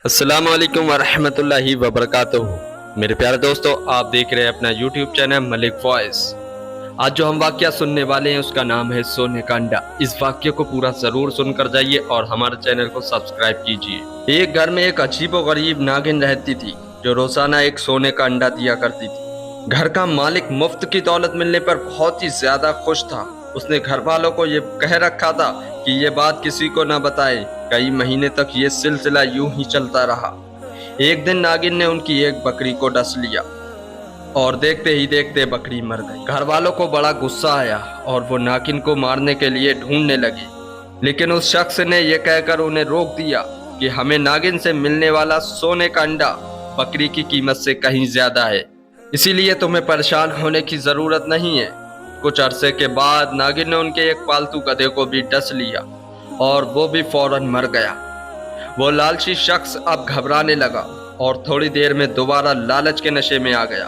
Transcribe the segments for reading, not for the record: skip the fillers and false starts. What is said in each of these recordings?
अस्सलाम वालेकुम वरहमतुल्लाहि वबरकातुहू। मेरे प्यारे दोस्तों, आप देख रहे हैं अपना यूट्यूब चैनल मलिक वॉइस। आज जो हम वाकया सुनने वाले हैं उसका नाम है सोने का अंडा। इस वाक्य को पूरा जरूर सुनकर जाइए और हमारे चैनल को सब्सक्राइब कीजिए। एक घर में एक अजीबो गरीब नागिन रहती थी जो रोजाना एक सोने का अंडा दिया करती थी। घर का मालिक मुफ्त की दौलत मिलने पर बहुत ही ज्यादा खुश था। उसने घर वालों को ये कह रखा था कि ये बात किसी को न बताएं। कई महीने तक ये सिलसिला यूं ही चलता रहा। एक दिन नागिन ने उनकी एक बकरी को डस लिया और देखते ही देखते बकरी मर गई। घर वालों को बड़ा गुस्सा आया और वो नागिन को मारने के लिए ढूंढने लगे, लेकिन उस शख्स ने यह कहकर उन्हें रोक दिया कि हमें नागिन से मिलने वाला सोने का अंडा बकरी की कीमत से कहीं ज्यादा है, इसीलिए तुम्हें परेशान होने की जरूरत नहीं है। कुछ अरसे के बाद नागिन ने उनके एक पालतू गधे को भी डस लिया और वो भी फौरन मर गया। वो लालची शख्स अब घबराने लगा और थोड़ी देर में दोबारा लालच के नशे में आ गया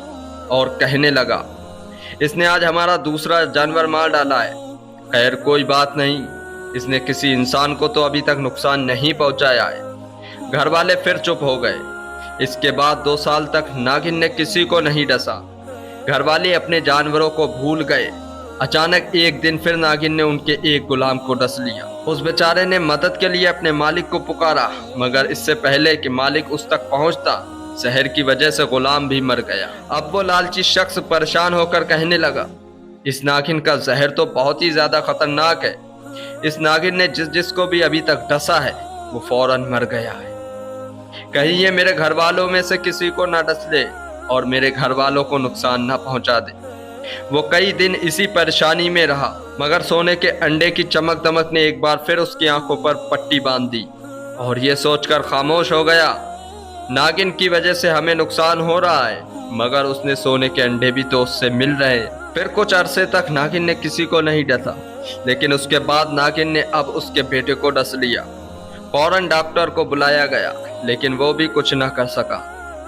और कहने लगा, इसने आज हमारा दूसरा जानवर मार डाला है। खैर कोई बात नहीं, इसने किसी इंसान को तो अभी तक नुकसान नहीं पहुंचाया है। घर वाले फिर चुप हो गए। इसके बाद 2 साल तक नागिन ने किसी को नहीं डसा। घर वाले अपने जानवरों को भूल गए। अचानक एक दिन फिर नागिन ने उनके एक गुलाम को डस लिया। उस बेचारे ने मदद के लिए अपने मालिक को पुकारा, मगर इससे पहले कि मालिक उस तक पहुंचता, जहर की वजह से गुलाम भी मर गया। अब वो लालची शख्स परेशान होकर कहने लगा, इस नागिन का जहर तो बहुत ही ज्यादा खतरनाक है। इस नागिन ने जिसको भी अभी तक डसा है वो फौरन मर गया है। कहीं ये मेरे घर वालों में से किसी को ना डस ले और मेरे घर वालों को नुकसान ना पहुंचा दे। वो कई दिन इसी परेशानी में रहा, मगर सोने के अंडे की चमक दमक ने एक बार फिर उसकी आंखों पर पट्टी बांध दी और ये सोचकर खामोश हो गया, नागिन की वजह से हमें नुकसान हो रहा है, मगर उसने सोने के अंडे भी तो उससे मिल रहे हैं। फिर कुछ अरसे तक नागिन ने किसी को नहीं डसा, लेकिन उसके बाद नागिन ने अब उसके बेटे को डस लिया। फौरन डॉक्टर को बुलाया गया, लेकिन वो भी कुछ न कर सका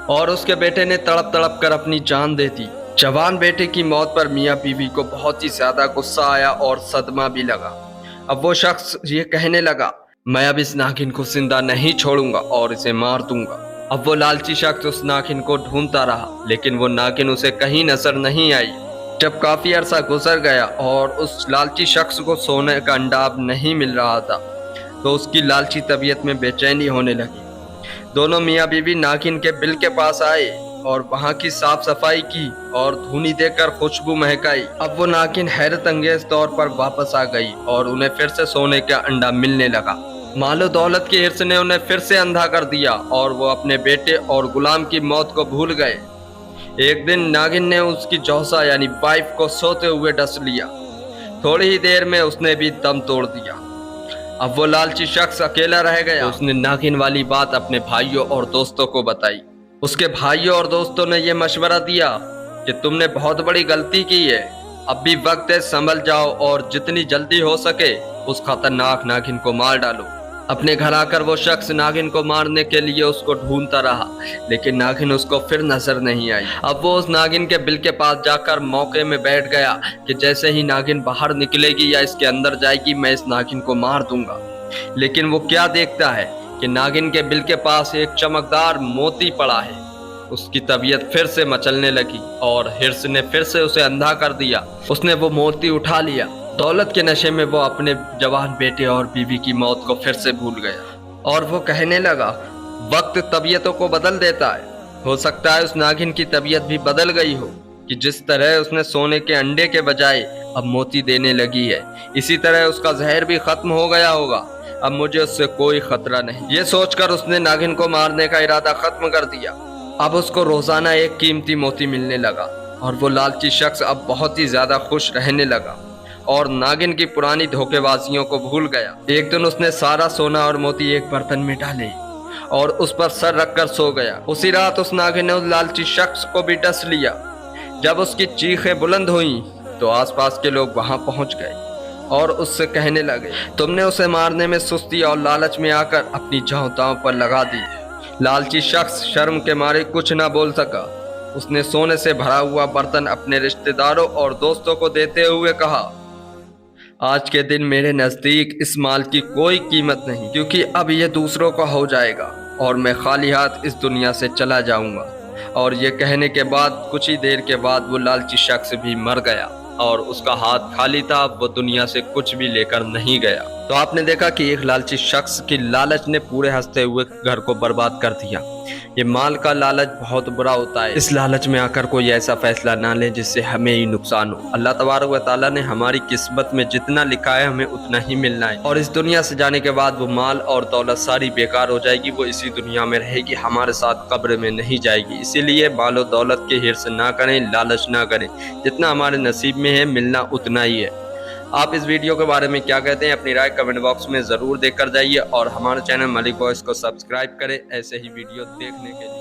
और उसके बेटे ने तड़प तड़प कर अपनी जान दे दी। जवान बेटे की मौत पर मियाँ बीवी को बहुत ही ज्यादा गुस्सा आया और सदमा भी लगा। अब वो शख्स ये कहने लगा, मैं अब इस नागिन को जिंदा नहीं छोड़ूंगा और इसे मार दूंगा। अब वो लालची शख्स उस नागिन को ढूंढता रहा, लेकिन वो नागिन उसे कहीं नजर नहीं आई। जब काफी अरसा गुजर गया और उस लालची शख्स को सोने का अंडा अब नहीं मिल रहा था, तो उसकी लालची तबीयत में बेचैनी होने लगी। दोनों मियाँ बीवी नागिन के बिल के पास आए और वहां की साफ सफाई की और धूनी देकर खुशबू महकाई। अब वो नागिन हैरत अंगेज तौर पर वापस आ गई और उन्हें फिर से सोने का अंडा मिलने लगा। मालो दौलत के हिर्स ने उन्हें फिर से अंधा कर दिया और वो अपने बेटे और गुलाम की मौत को भूल गए। एक दिन नागिन ने उसकी जौसा यानी वाइफ को सोते हुए डस लिया। थोड़ी ही देर में उसने भी दम तोड़ दिया। अब वो लालची शख्स अकेला रह गया। उसने नागिन वाली बात अपने भाइयों और दोस्तों को बताई। उसके भाइयों और दोस्तों ने यह मशवरा दिया कि तुमने बहुत बड़ी गलती की है, अब भी वक्त है, संभल जाओ और जितनी जल्दी हो सके उस खतरनाक नागिन को मार डालो। अपने घर आकर वो शख्स नागिन को मारने के लिए उसको ढूंढता रहा, लेकिन नागिन उसको फिर नजर नहीं आई। अब वो उस नागिन के बिल के पास जाकर मौके में बैठ गया कि जैसे ही नागिन बाहर निकलेगी या इसके अंदर जाएगी, मैं इस नागिन को मार दूंगा। लेकिन वो क्या देखता है कि नागिन के बिल के पास एक चमकदार मोती पड़ा है। उसकी तबीयत फिर से मचलने लगी और हिर्स ने फिर से उसे अंधा कर दिया। उसने वो मोती उठा लिया। दौलत के नशे में वो अपने जवान बेटे और बीवी की मौत को फिर से भूल गया और वो कहने लगा, वक्त तबीयतों को बदल देता है। हो सकता है उस नागिन की तबीयत भी बदल गई हो कि जिस तरह उसने सोने के अंडे के बजाय अब मोती देने लगी है, इसी तरह उसका जहर भी खत्म हो गया होगा। अब मुझे उससे कोई खतरा नहीं। ये सोचकर उसने नागिन को मारने का इरादा खत्म कर दिया। अब उसको रोजाना एक कीमती मोती मिलने लगा और वो लालची शख्स अब बहुत ही ज्यादा खुश रहने लगा और नागिन की पुरानी धोखेबाजियों को भूल गया। एक दिन उसने सारा सोना और मोती एक बर्तन में डाले और उस पर सर रखकर सो गया। उसी रात उस नागिन ने उस लालची शख्स को भी डस लिया। जब उसकी चीखें बुलंद हुई तो आसपास के लोग वहां पहुंच गए और उससे कहने लगे, तुमने उसे मारने में सुस्ती और लालच में आकर अपनी जान पर लगा दी। लालची शख्स शर्म के मारे कुछ ना बोल सका। उसने सोने से भरा हुआ बर्तन अपने रिश्तेदारों और दोस्तों को देते हुए कहा, आज के दिन मेरे नजदीक इस माल की कोई कीमत नहीं, क्योंकि अब ये दूसरों का हो जाएगा। और मैं खाली हाथ इस दुनिया से चला जाऊंगा। और ये कहने के बाद कुछ ही देर के बाद वो लालची शख्स भी मर गया और उसका हाथ खाली था, वो दुनिया से कुछ भी लेकर नहीं गया। तो आपने देखा कि एक लालची शख्स की लालच ने पूरे हंसते हुए घर को बर्बाद कर दिया। ये माल का लालच बहुत बुरा होता है। इस लालच में आकर कोई ऐसा फैसला ना ले जिससे हमें ही नुकसान हो। अल्लाह तबारक व तआला ने हमारी किस्मत में जितना लिखा है हमें उतना ही मिलना है, और इस दुनिया से जाने के बाद वो माल और दौलत सारी बेकार हो जाएगी, वो इसी दुनिया में रहेगी, हमारे साथ कब्र में नहीं जाएगी। इसीलिए माल और दौलत के हिर्स ना करें, लालच ना करें। जितना हमारे नसीब में है मिलना उतना ही है। आप इस वीडियो के बारे में क्या कहते हैं, अपनी राय कमेंट बॉक्स में ज़रूर देकर जाइए और हमारे चैनल मलिक वॉइस को सब्सक्राइब करें ऐसे ही वीडियो देखने के लिए।